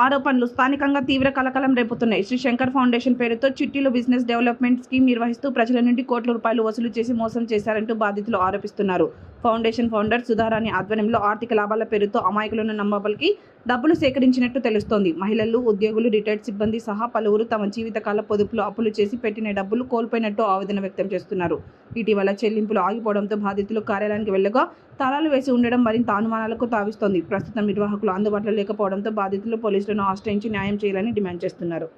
ఆరోపణలు స్థానికంగా తీవ్ర కలకలం రేపుతున్నాయి. శ్రీ శంకర్ ఫౌండేషన్ పేరుతో చిట్టీలు బిజినెస్ డెవలప్మెంట్ స్కీమ్ నిర్వహిస్తూ ప్రజల నుండి కోట్ల రూపాయలు వసూలు చేసి మోసం చేశారంటూ బాధితులు ఆరోపిస్తున్నారు. ఫౌండేషన్ ఫౌండర్ సుధారాణి ఆధ్వర్యంలో ఆర్థిక లాభాల పేరుతో అమాయకులను నమ్మబలికి డబ్బులు సేకరించినట్టు తెలుస్తోంది. మహిళలు, ఉద్యోగులు, రిటైర్డ్ సిబ్బంది సహా పలువురు తమ జీవితకాల పొదుపులో అప్పులు చేసి పెట్టిన డబ్బులు కోల్పోయినట్టు ఆవేదన వ్యక్తం చేస్తున్నారు. ఇటీవల చెల్లింపులు ఆగిపోవడంతో బాధితులు కార్యాలయానికి వెళ్లగా తాళాలు వేసి ఉండడం మరింత అనుమానాలకు తావిస్తోంది. ప్రస్తుతం నిర్వాహకులు అందుబాటులో లేకపోవడంతో బాధితులు పోలీసులను ఆశ్రయించి న్యాయం చేయాలని డిమాండ్ చేస్తున్నారు.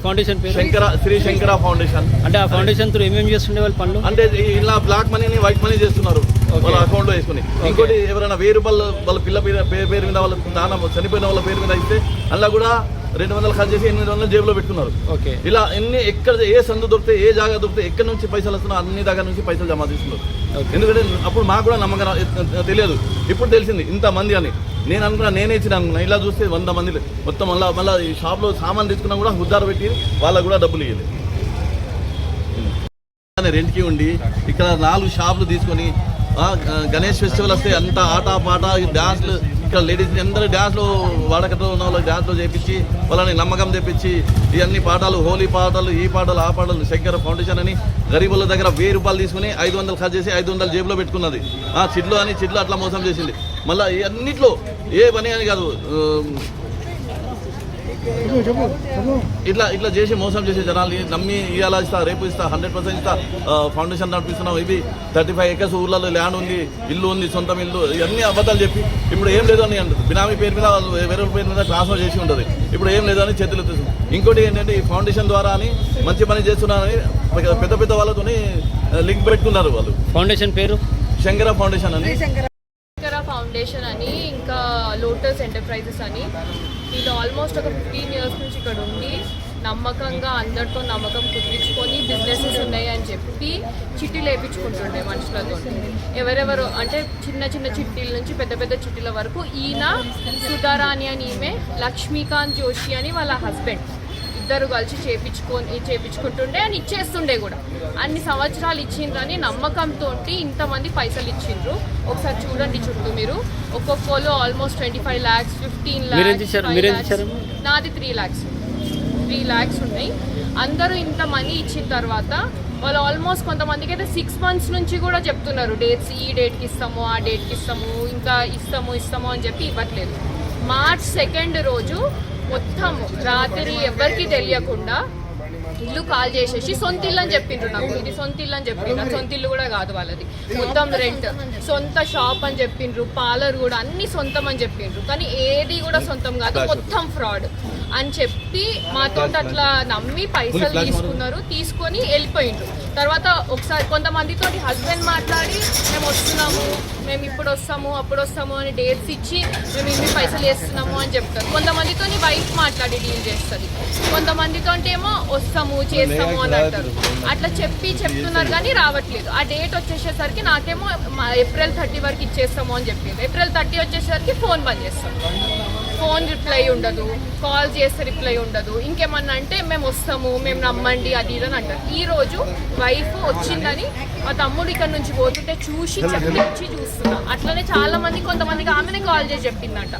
ఫౌండేషన్ పేరు శ్రీ శంకర ఫౌండేషన్. అంటే ఆ ఫౌండేషన్ త్రూ ఏమేమి చేస్తుండే వాళ్ళు పనులు అంటే ఇలా బ్లాక్ మనీని వైట్ మనీ చేస్తున్నారు వాళ్ళ అకౌంట్ లో వేసుకుని. ఇంకోటి ఎవరైనా 1000 రూపాయలు వాళ్ళ పిల్ల పేరు మీద వాళ్ళ దానం చనిపోయిన వాళ్ళ పేరు మీద ఇస్తే అలా కూడా 200 ఖర్చు చేసి 800 జేబులో పెట్టుకున్నారు. ఇలా ఎక్కడ ఏ సందు దొరికితే ఏ జాగా దొరికితే ఎక్కడి నుంచి పైసలు వస్తున్నా అన్ని దగ్గర నుంచి పైసలు జమ చేస్తున్నారు. ఎందుకంటే అప్పుడు మాకు కూడా నమ్మకం తెలియదు, ఇప్పుడు తెలిసింది ఇంతమంది అని. నేను అనుకున్నా, నేనే ఇచ్చిన అనుకున్నా. ఇలా చూస్తే 100 మంది మొత్తం మళ్ళీ ఈ షాప్లో సామాన్ తీసుకున్నా కూడా ఉద్దారు పెట్టి వాళ్ళకు కూడా డబ్బులు ఇవ్వలేదు. రెంట్కి ఉండి ఇక్కడ 4 షాపులు తీసుకొని గణేష్ ఫెస్టివల్ వస్తే అంత ఆట పాట డ్యాన్స్లు, ఇక్కడ లేడీస్ అందరూ డ్యాన్స్లో వాడకతో ఉన్న వాళ్ళు డ్యాన్స్లో చేపించి వాళ్ళని నమ్మకం తెప్పించి ఇవన్నీ పాటలు, హోలీ పాటలు, ఈ పాటలు, ఆ పాటలు, శంకర ఫౌండేషన్ అని గరీబుల దగ్గర 1000 రూపాయలు తీసుకుని 500 ఖర్చు చేసి 500 జేబులో పెట్టుకున్నది. చిట్లు అట్లా మోసం చేసింది. మళ్ళీ అన్నిట్లో ఏ పని అని కాదు, ఇట్లా చేసి మోసం చేసే జనాల్ని నమ్మి ఇవాళ ఇస్తా, రేపు ఇస్తా, 100% ఇస్తా, ఫౌండేషన్ నడిపిస్తున్నాం, ఇవి 35 acres ఊర్లలో ల్యాండ్ ఉంది, ఇల్లు ఉంది, సొంతం ఇల్లు, ఇవన్నీ అబద్ధాలు చెప్పి ఇప్పుడు ఏం లేదు అని అంటారు. బినామీ పేరు మీద వాళ్ళు వేరే పేరు మీద ట్రాన్స్ఫర్ చేసి ఉంటుంది, ఇప్పుడు ఏం లేదు అని చేతులు ఎత్తుతుంది. ఇంకోటి ఏంటంటే ఈ ఫౌండేషన్ ద్వారా అని మంచి పని చేస్తున్నారని పెద్ద వాళ్ళతో లింక్ పెట్టుకున్నారు. వాళ్ళు ఫౌండేషన్ పేరు శంకర ఫౌండేషన్ అని, ఫౌండేషన్ అని, ఇంకా లోటస్ ఎంటర్ప్రైజెస్ అని. వీళ్ళు ఆల్మోస్ట్ ఒక 15 years నుంచి ఇక్కడ ఉండి నమ్మకంగా అందరితో నమ్మకం కుదిరించుకొని బిజినెసెస్ ఉన్నాయి అని చెప్పి చిట్టీలు వేయించుకుంటుండే మనుషులతో. ఎవరెవరు అంటే చిన్న చిట్టీల నుంచి పెద్ద చిట్టీల వరకు. ఈయన సుధారాణి అని, ఈమె లక్ష్మీకాంత్ జోషి అని వాళ్ళ హస్బెండ్, ఇద్దరు కలిసి చేపించుకుంటుండే అని ఇచ్చేస్తుండే కూడా. అన్ని సంవత్సరాలు ఇచ్చిండ్రని నమ్మకంతో ఇంతమంది పైసలు ఇచ్చిండ్రు. ఒకసారి చూడండి చుట్టూ మీరు, ఒక్కొక్కరు ఆల్మోస్ట్ 25 lakhs, 15 lakhs, నాది 3 lakhs ఉన్నాయి. అందరూ ఇంత మనీ ఇచ్చిన తర్వాత వాళ్ళు ఆల్మోస్ట్ కొంతమందికి అయితే 6 months నుంచి కూడా చెప్తున్నారు డేట్స్, ఈ డేట్కి ఇస్తాము, ఆ డేట్కి ఇస్తాము, ఇంకా ఇస్తాము అని చెప్పి ఇవ్వట్లేదు. March 2nd రోజు మొత్తం రాత్రి ఎవరికి తెలియకుండా ఇల్లు కాల్ చేసేసి సొంత ఇల్లు అని చెప్పిండ్రు. నాకు ఇది సొంత ఇల్లు అని చెప్పిండ్రు. సొంత ఇల్లు కూడా కాదు వాళ్ళది, మొత్తం రెంట్. సొంత షాప్ అని చెప్పిండ్రు, పార్లర్ కూడా అన్ని సొంతం అని చెప్పిండ్రు. కానీ ఏది కూడా సొంతం కాదు, మొత్తం ఫ్రాడ్ అని చెప్పి మాతో అట్లా నమ్మి పైసలు తీసుకొని వెళ్ళిపోయిండ్రు. తర్వాత ఒకసారి కొంతమందితో హస్బెండ్ మాట్లాడి మేము వస్తున్నాము, మేము ఇప్పుడు వస్తాము, అప్పుడు వస్తాము అని డేట్స్ ఇచ్చి మేము ఇన్ని పైసలు వేస్తున్నాము అని చెప్తారు. కొంతమందితో వైఫ్ మాట్లాడి డీల్ చేస్తుంది, కొంతమందితో ఏమో వస్తాము చేస్తాము అని అంటారు. అట్లా చెప్తున్నారు కానీ రావట్లేదు. ఆ డేట్ వచ్చేసేసరికి నాకేమో April 30 వరకు ఇచ్చేస్తాము అని చెప్పింది. April 30 వచ్చేసరికి ఫోన్ బంద్ చేస్తాం, ఫోన్ రిప్లై ఉండదు, కాల్ చేస్తే రిప్లై ఉండదు. ఇంకేమన్నా అంటే మేము వస్తాము, మేము నమ్మండి, అది ఇదని అంటారు. ఈ రోజు వైఫ్ వచ్చిందని మా తమ్ముడు ఇక్కడ నుంచి పోతుంటే చూసి చెప్పి చూస్తున్నా. అట్లనే చాలా మంది, కొంతమందికి ఆమెనే కాల్ చేసి చెప్పిందంట.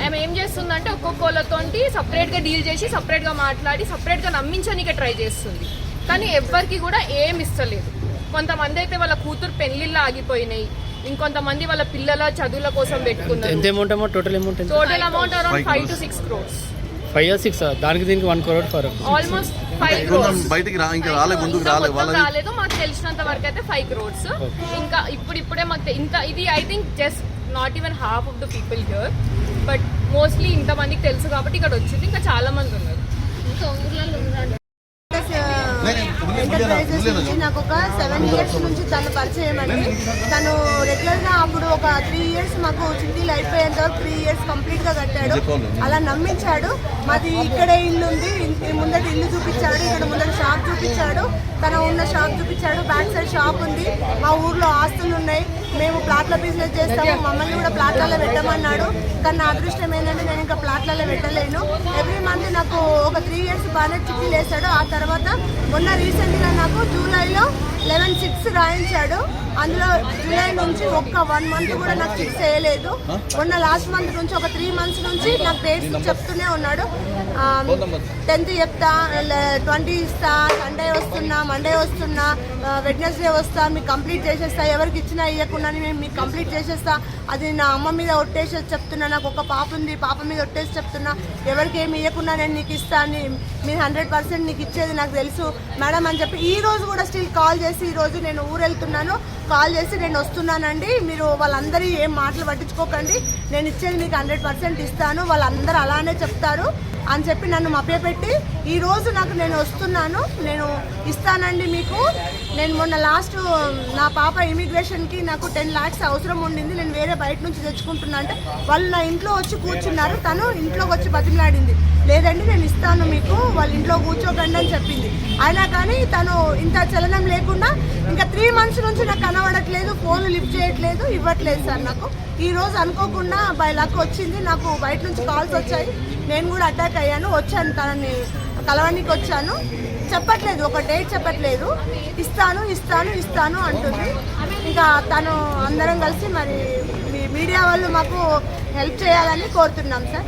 ఆమె ఏం చేస్తుందంటే ఒక్కొక్కళ్ళతో సపరేట్గా డీల్ చేసి, సపరేట్గా మాట్లాడి, సపరేట్గా నమ్మించడానికి ట్రై చేస్తుంది. కానీ ఎవ్వరికి కూడా ఏం ఇస్తలేదు. కొంతమంది అయితే వాళ్ళ కూతురు పెళ్లిళ్ళు ఆగిపోయినాయి, ఇంకొంతమంది వాళ్ళ పిల్లల చదువుల కోసం పెట్టుకున్నారు. Total amount around 5 to 6 crores. 5 or 6 దానికి దీనికి 1 crore ఫర్ ఆల్మోస్ట్ 5 crores. బయటికి రాలేదు. మాకు తెలిసినంత వరకు అయితే 5 crores. ఇంకా ఇప్పుడే మాకు ఇది I think just not even half of the people here, but mostly ఇంతమందికి తెలుసు కాబట్టి ఇక్కడ వచ్చింది. ఇంకా చాలా మంది ఉన్నారు. ఇంకా ఊర్లలో ఎంటర్ప్రైజెస్ నుంచి నాకు ఒక 7 years నుంచి తను పరిచయం అండి. తను రెగ్యులర్గా అప్పుడు ఒక 3 years మాకు చిట్టీలు అయిపోయేంత వరకు 3 years కంప్లీట్గా కట్టాడు. అలా నమ్మించాడు. మాది ఇక్కడే ఇల్లు ఉంది, ముందటి ఇల్లు చూపించాడు, ఇక్కడ ముందర షాప్ చూపించాడు, తన ఉన్న షాప్ చూపించాడు, బ్యాక్ సైడ్ షాప్ ఉంది, మా ఊర్లో ఆస్తులు ఉన్నాయి, మేము ప్లాట్ల బిజినెస్ చేస్తాము, మమ్మల్ని కూడా ప్లాట్లలో పెట్టమన్నాడు. కానీ నా అదృష్టం ఏంటంటే నేను ఇంకా ప్లాట్లలో పెట్టలేను. ఎవ్రీ మంత్ నాకు ఒక 3 years బాగానే చిట్టీలు వేసాడు. ఆ తర్వాత మొన్న రీసెంట్గా నాకు జూలైలో 11/6 రాయించాడు. అందులో జూలై నుంచి ఒక్క 1 month కూడా నాకు ఫిక్స్ చేయలేదు. మొన్న లాస్ట్ మంత్ నుంచి ఒక 3 months నుంచి నాకు డేట్స్ చెప్తూనే ఉన్నాడు. 10th చెప్తా, 20 ఇస్తా, సండే వస్తున్నా, మండే వస్తున్నా, వెడ్నెస్డే వస్తా, మీకు కంప్లీట్ చేసేస్తా, ఎవరికి ఇచ్చినా ఇవ్వకుండా నేను మీకు కంప్లీట్ చేసేస్తా. అది నా అమ్మ మీద ఒట్టేసి చెప్తున్నా, నాకు ఒక పాప ఉంది, పాప మీద ఒట్టేసి చెప్తున్నా, ఎవరికి ఏమి ఇవ్వకుండా నేను నీకు ఇస్తాను, మీరు 100% నీకు ఇచ్చేది నాకు తెలుసు మేడం అని చెప్పి ఈ రోజు కూడా స్టిల్ కాల్ చేసి, ఈ రోజు నేను ఊరు వెళ్తున్నాను, కాల్ చేసి నేను వస్తున్నానండి, మీరు వాళ్ళందరి ఏం మాటలు పట్టించుకోకండి, నేను ఇచ్చేది మీకు 100% ఇస్తాను, వాళ్ళందరూ అలానే చెప్తారు అని చెప్పి నన్ను మభ్యపెట్టి ఈ రోజు నాకు నేను వస్తున్నాను, నేను ఇస్తానండి మీకు. నేను మొన్న లాస్ట్ నా పాప ఇమిగ్రేషన్కి నాకు 10 lakhs అవసరం ఉండింది, నేను వేరే బయట నుంచి తెచ్చుకుంటున్నా అంటే వాళ్ళు నా ఇంట్లో వచ్చి కూర్చున్నారు. తను ఇంట్లోకి వచ్చి బతిమలాడింది, లేదండి నేను ఇస్తాను మీకు, వాళ్ళ ఇంట్లో కూర్చోకండి అని చెప్పింది. అయినా కానీ తను ఇంత చలనం లేకుండా ఇంకా 3 months నుంచి నాకు కనబడట్లేదు, ఫోన్లు లిఫ్ట్ చేయట్లేదు, ఇవ్వట్లేదు సార్. నాకు ఈ రోజు అనుకోకుండా బై లక్ వచ్చింది, నాకు బయట నుంచి కాల్స్ వచ్చాయి, నేను కూడా అటాక్ అయ్యాను, వచ్చాను తనని కలవడానికి వచ్చాను. చెప్పట్లేదు, ఒక డేట్ చెప్పట్లేదు, ఇస్తాను ఇస్తాను ఇస్తాను అంటుంది. ఇంకా తను అందరం కలిసి మరి మీడియా వాళ్ళు మాకు హెల్ప్ చేయాలని కోరుతున్నాం సార్.